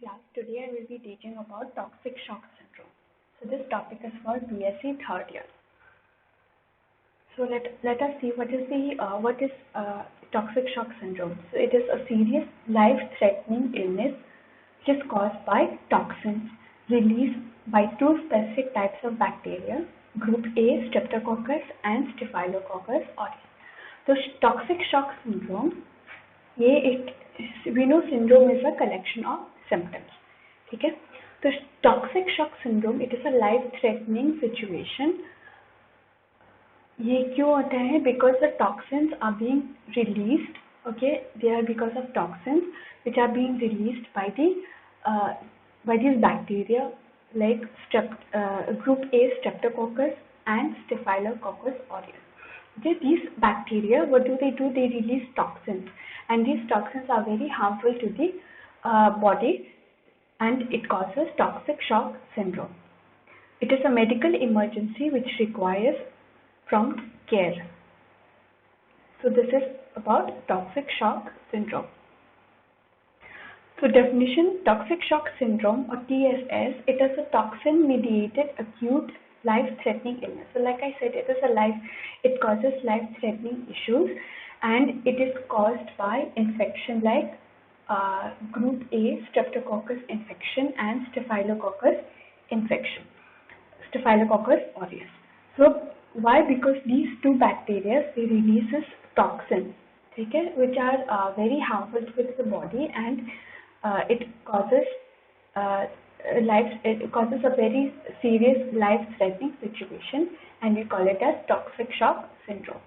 class. Today I will be teaching about toxic shock syndrome. So this topic is for BSc third year. So let us see what is toxic shock syndrome. So it is a serious life-threatening illness which is caused by toxins released by two specific types of bacteria, group A Streptococcus and Staphylococcus aureus. So toxic shock syndrome, we know syndrome is a collection of symptoms. ठीक है? तो toxic shock syndrome, it is a life-threatening situation. ये क्यों होता है? Because the toxins are being released. Okay, they are because of toxins which are being released by these bacteria like group A Streptococcus and Staphylococcus aureus. Okay, these bacteria, what do? They release toxins, and these toxins are very harmful to the body, and it causes toxic shock syndrome. It is a medical emergency which requires prompt care. So this is about toxic shock syndrome. So definition: toxic shock syndrome or TSS, it is a toxin-mediated acute life-threatening illness. So like I said, it causes life-threatening issues, and it is caused by infection like group A Streptococcus infection and Staphylococcus infection, Staphylococcus aureus. So why? Because these two bacteria, they releases toxins, okay, which are very harmful to the body, and it causes a very serious life-threatening situation, and we call it as toxic shock syndrome.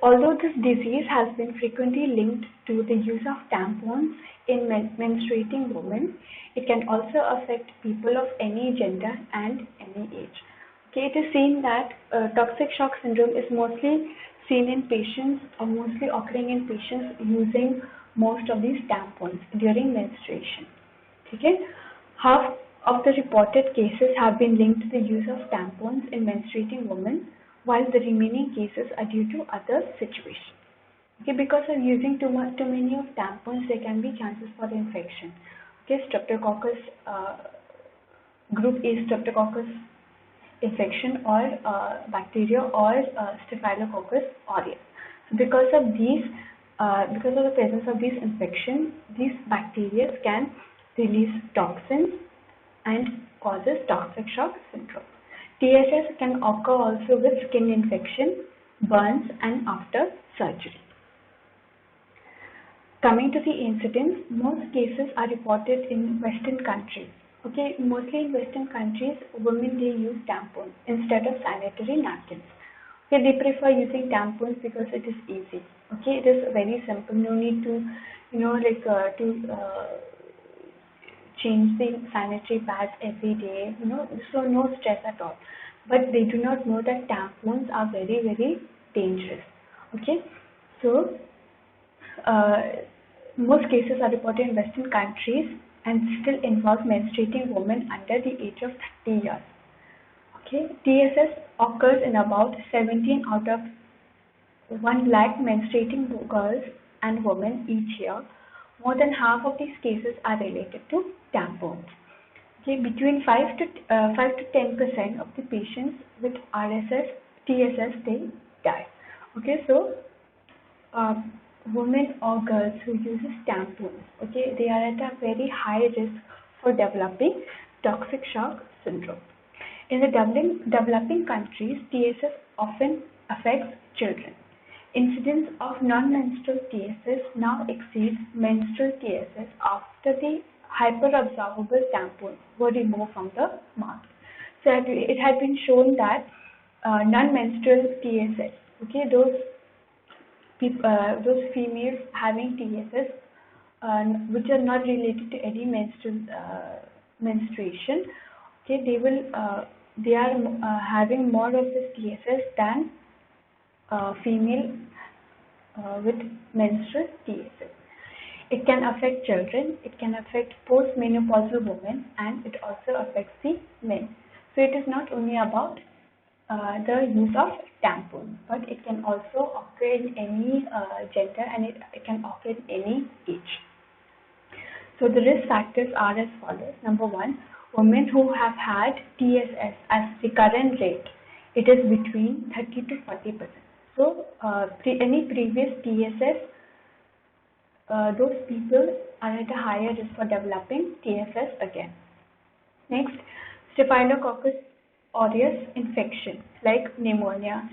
Although this disease has been frequently linked to the use of tampons in menstruating women, it can also affect people of any gender and any age. Okay, it is seen that toxic shock syndrome is mostly seen in patients, or mostly occurring in patients using most of these tampons during menstruation. Okay, half of the reported cases have been linked to the use of tampons in menstruating women, while the remaining cases are due to other situations. Okay, because of using too many of tampons, there can be chances for infection. Okay, Streptococcus, group A Streptococcus infection or bacteria, or Staphylococcus aureus. So because of the presence of these infections, these bacteria can release toxins and causes toxic shock syndrome. TSS can occur also with skin infection, burns, and after surgery. Coming to the incidence, most cases are reported in Western countries. Okay, mostly in Western countries, women, they use tampons instead of sanitary napkins. Okay, they prefer using tampons because it is easy. Okay, it is very simple. No need to, change the sanitary pads every day. So no stress at all. But they do not know that tampons are very, very dangerous. Okay, so most cases are reported in Western countries and still involve menstruating women under the age of 30 years. Okay, TSS occurs in about 17 out of 1 lakh menstruating girls and women each year. More than half of these cases are related to tampons. Okay, between 5 to 10% of the patients with TSS, they die. Okay, so women or girls who uses tampons, okay, they are at a very high risk for developing toxic shock syndrome. In the developing countries, TSS often affects children. Incidence of non-menstrual TSS now exceeds menstrual TSS after the hyperabsorbable tampons were removed from the market. So it had been shown that non-menstrual TSS, okay, those females having TSS which are not related to any menstruation, okay, they are having more of this TSS than female with menstrual TSS. It can affect children, it can affect postmenopausal women, and it also affects the men. So it is not only about the use of tampons, but it can also occur in any gender, and it can occur in any age. So the risk factors are as follows. Number one, women who have had TSS as recurrent rate, it is between 30 to 40%. So any previous TSS, those people are at a higher risk for developing TSS again. Next, Staphylococcus aureus infection like pneumonia,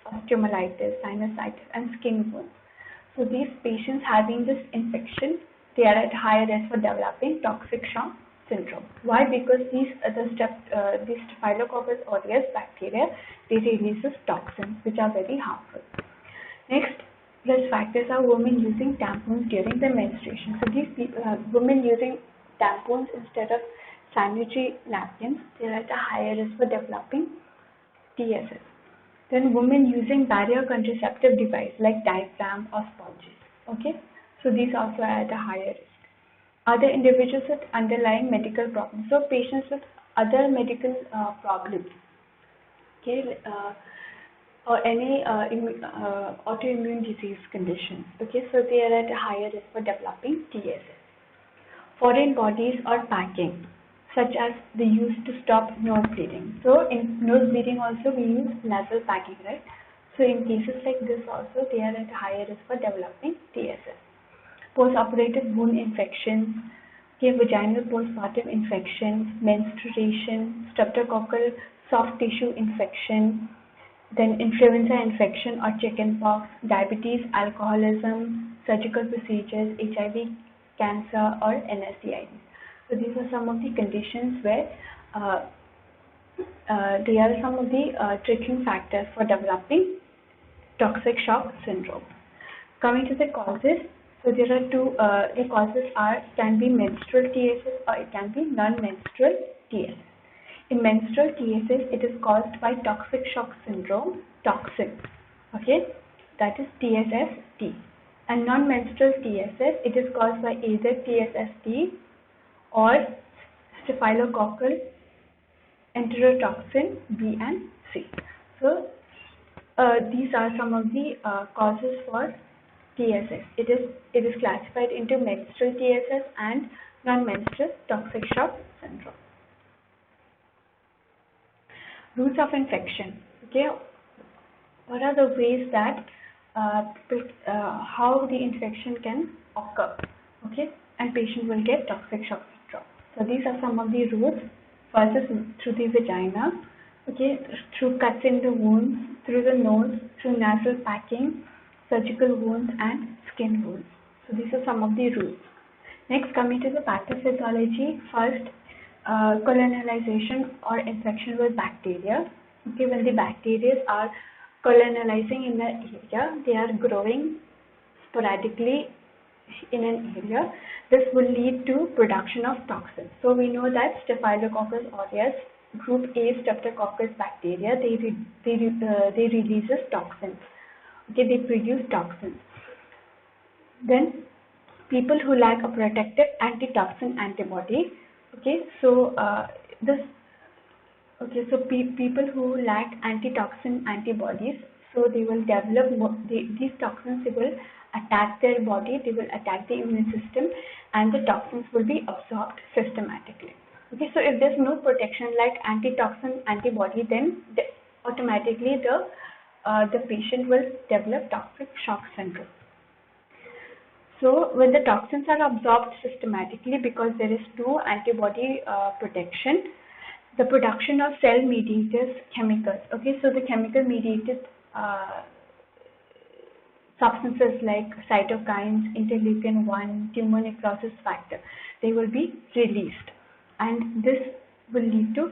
osteomyelitis, sinusitis, and skin wounds. So these patients having this infection, they are at higher risk for developing toxic shock syndrome. Why? Because these Staphylococcus aureus bacteria, they releases toxins which are very harmful. Next, risk factors are women using tampons during their menstruation. So these people, women using tampons instead of sanitary napkins, they are at a higher risk for developing TSS. Then women using barrier contraceptive device like diaphragm or sponges. Okay, so these also are at a higher risk. Other individuals with underlying medical problems. So patients with other medical problems, okay, or any autoimmune disease conditions. Okay, so they are at a higher risk for developing TSS. Foreign bodies or packing, such as they used to stop nose bleeding. So in nose bleeding also we use nasal packing, right? So in cases like this also they are at a higher risk for developing TSS. Post-operative wound infections, okay, vaginal postpartum infections, menstruation, streptococcal soft tissue infection, then influenza infection or chickenpox, diabetes, alcoholism, surgical procedures, HIV, cancer, or NSDID. So these are some of the conditions where they are some of the triggering factors for developing toxic shock syndrome. Coming to the causes, so there are two. The causes can be menstrual TSS or it can be non-menstrual TSS. In menstrual TSS, it is caused by toxic shock syndrome, toxin. Okay, that is TSST. And non-menstrual TSS, it is caused by either TSST or staphylococcal enterotoxin B and C. So these are some of the causes for TSS. It is classified into menstrual TSS and non-menstrual toxic shock syndrome. Routes of infection. Okay, what are the ways that how the infection can occur? Okay, and patient will get toxic shock syndrome. So these are some of the routes. First is through the vagina. Okay, through cuts in the wounds, through the nose, through nasal packing, surgical wounds, and skin wounds. So these are some of the routes. Next, coming to the pathophysiology. First, colonialization or infection with bacteria. Okay, when the bacteria are colonizing in an area, they are growing sporadically in an area. This will lead to production of toxins. So we know that Staphylococcus aureus group A Streptococcus bacteria, they releases toxins. Okay, they produce toxins. Then people who lack a protective antitoxin antibody. Okay, so people who lack antitoxin antibodies, so they will develop these toxins. They will attack their body. They will attack the immune system, and the toxins will be absorbed systematically. Okay, so if there's no protection like antitoxin antibody, then automatically the patient will develop toxic shock syndrome. So when the toxins are absorbed systematically because there is no antibody protection, the production of cell mediators chemicals. Okay, so the chemical mediated substances like cytokines, interleukin-1, tumor necrosis factor, they will be released, and this will lead to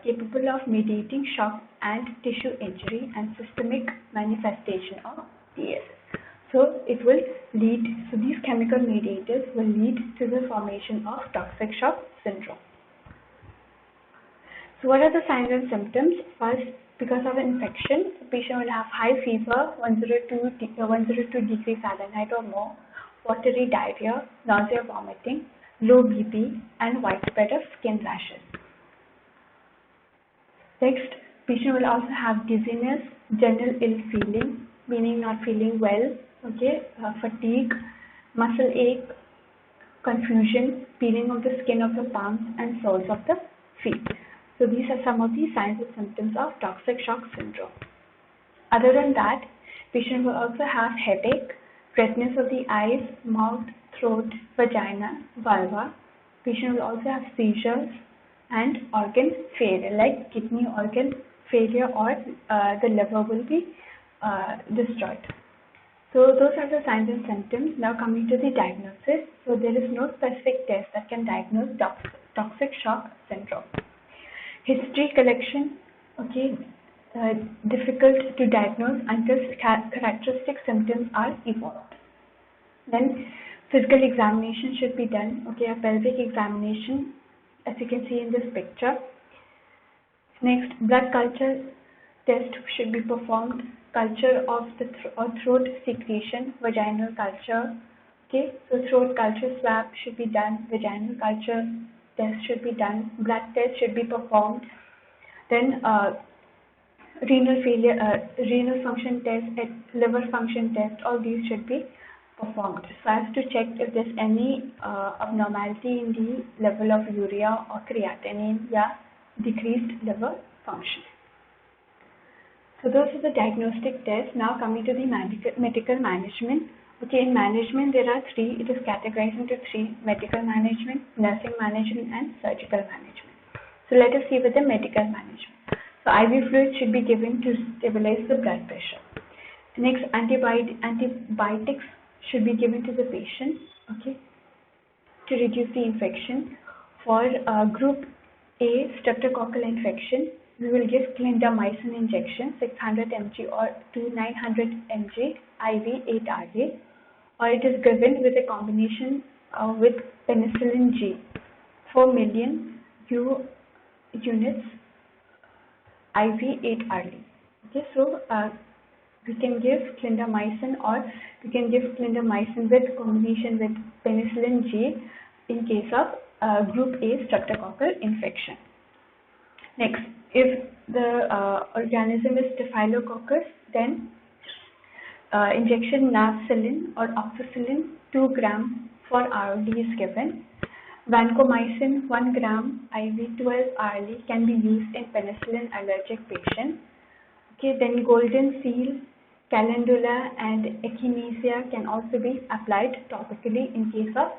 capable of mediating shock and tissue injury and systemic manifestation of TSS. So it will lead, so these chemical mediators will lead to the formation of toxic shock syndrome. So what are the signs and symptoms? First, because of infection, the patient will have high fever, 102 degrees Fahrenheit or more, watery diarrhea, nausea, vomiting, low BP, and widespread of skin rashes. Next, patient will also have dizziness, general ill feeling, meaning not feeling well, okay, fatigue, muscle ache, confusion, peeling of the skin of the palms and soles of the feet. So these are some of the signs and symptoms of toxic shock syndrome. Other than that, patient will also have headache, redness of the eyes, mouth, throat, vagina, vulva. Patient will also have seizures and organ failure, like kidney organ failure, or the liver will be destroyed. So those are the signs and symptoms. Now coming to the diagnosis. So there is no specific test that can diagnose toxic shock syndrome. History collection, okay, difficult to diagnose until characteristic symptoms are evolved. Then physical examination should be done, okay, a pelvic examination, as you can see in this picture. Next, blood culture test should be performed, culture of the throat secretion, vaginal culture, okay, so throat culture swab should be done, vaginal culture test should be done, blood test should be performed. Then renal failure, renal function test, liver function test, all these should be performed so as to check if there's any abnormality in the level of urea or creatinine, decreased liver function. So those are the diagnostic tests. Now coming to the medical management. Okay, in management there are three. It is categorized into three: medical management, nursing management, and surgical management. So let us see with the medical management. So IV fluid should be given to stabilize the blood pressure. Next, antibiotics should be given to the patient, okay, to reduce the infection. For group A streptococcal infection, we will give clindamycin injection 600 mg or to 900 mg IV 8 hourly, or it is given with a combination with penicillin G 4 million units IV 8 hourly. Okay, so we can give clindamycin, or we can give clindamycin with combination with penicillin G in case of group A streptococcal infection. Next, if the organism is staphylococcus, then injection nafcillin or oxacillin 2 gram for hourly is given. Vancomycin 1 gram IV 12 hourly can be used in penicillin allergic patients. Okay, then golden seal, calendula, and echinacea can also be applied topically in case of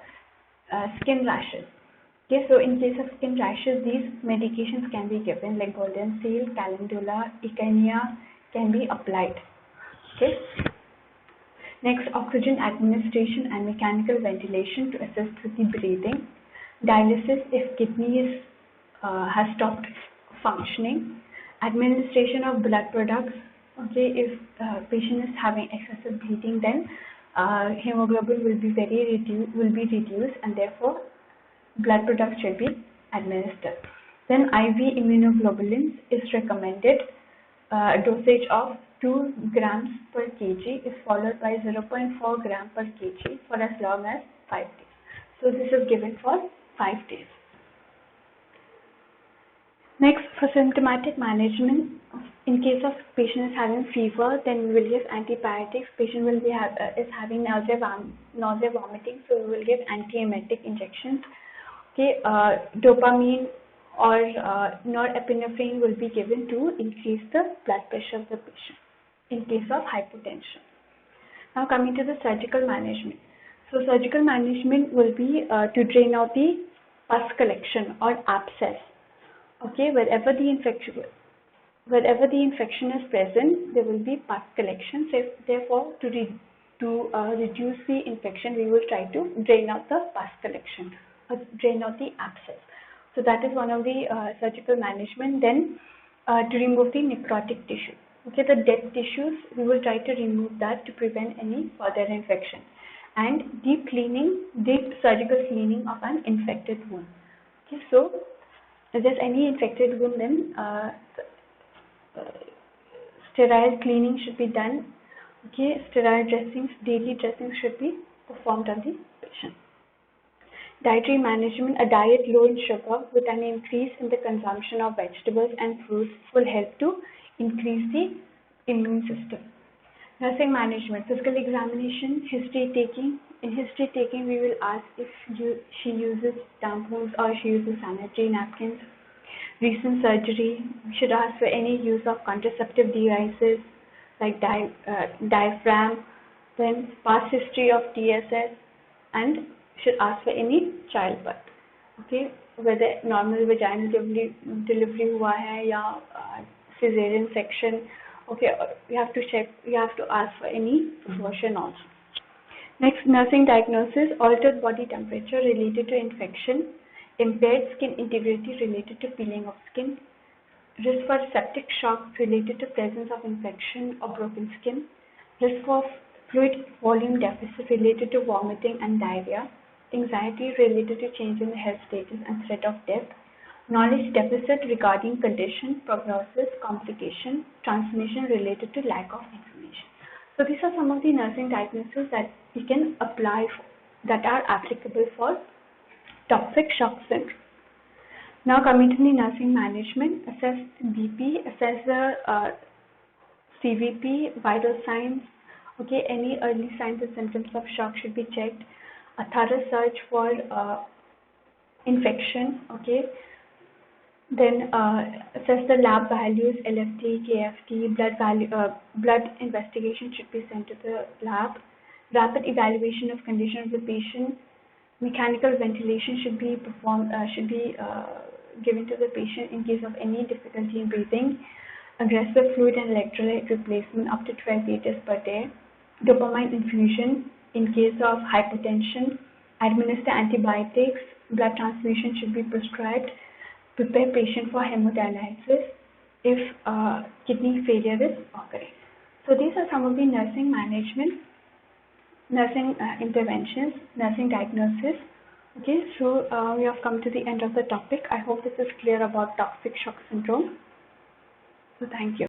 skin rashes. Okay, so in case of skin rashes, these medications can be given, like golden seal, calendula, echinacea can be applied. Okay. Next, oxygen administration and mechanical ventilation to assist with the breathing. Dialysis if kidney has stopped functioning. Administration of blood products. Okay, if patient is having excessive bleeding, then hemoglobin will be reduced, and therefore blood products should be administered. Then IV immunoglobulins is recommended. Dosage of 2 grams per kg is followed by 0.4 gram per kg for as long as 5 days. So this is given for 5 days. Next, for symptomatic management, in case of patient is having fever, then we will give antibiotics. Patient will be is having nausea, vomiting, so we will give antiemetic injections. Okay, dopamine or norepinephrine will be given to increase the blood pressure of the patient in case of hypotension. Now coming to the surgical management. So surgical management will be to drain out the pus collection or abscess. Okay, wherever the infection is present, there will be pus collection. So therefore, to reduce the infection, we will try to drain out the pus collection, or drain out the abscess. So that is one of the surgical management. Then to remove the necrotic tissue. Okay, the dead tissues, we will try to remove that to prevent any further infection. And deep surgical cleaning of an infected wound. Okay, so if there's any infected wound, then sterile cleaning should be done. Okay, sterile dressings, daily dressings should be performed on the patient. Dietary management, a diet low in sugar with an increase in the consumption of vegetables and fruits will help to increase the immune system. Nursing management, physical examination, history taking, In history taking, we will ask if she uses tampons or she uses sanitary napkins. Recent surgery, we should ask for any use of contraceptive devices like diaphragm, then past history of TSS, and should ask for any childbirth. Okay, whether normal vaginal delivery हुआ है या cesarean section. Okay, you have to check. You have to ask for any abortion also. Next, nursing diagnosis: altered body temperature related to infection, impaired skin integrity related to peeling of skin, risk for septic shock related to presence of infection or broken skin, risk of fluid volume deficit related to vomiting and diarrhea, anxiety related to change in the health status and threat of death, knowledge deficit regarding condition, prognosis, complication, transmission related to lack of information. So these are some of the nursing diagnoses that we can apply that are applicable for toxic shock syndrome. Now coming to the nursing management, assess BP, assess the CVP, vital signs. Okay, any early signs and symptoms of shock should be checked. A thorough search for infection. Okay, then assess the lab values, LFT, KFT, blood investigation should be sent to the lab. Rapid evaluation of condition of the patient. Mechanical ventilation should be performed, given to the patient in case of any difficulty in breathing. Aggressive fluid and electrolyte replacement up to 12 liters per day. Dopamine infusion in case of hypertension. Administer antibiotics. Blood transfusion should be prescribed. Prepare patient for hemodialysis if kidney failure is occurring. So these are some of the nursing management, nursing interventions, nursing diagnosis. Okay, so we have come to the end of the topic. I hope this is clear about toxic shock syndrome. So thank you.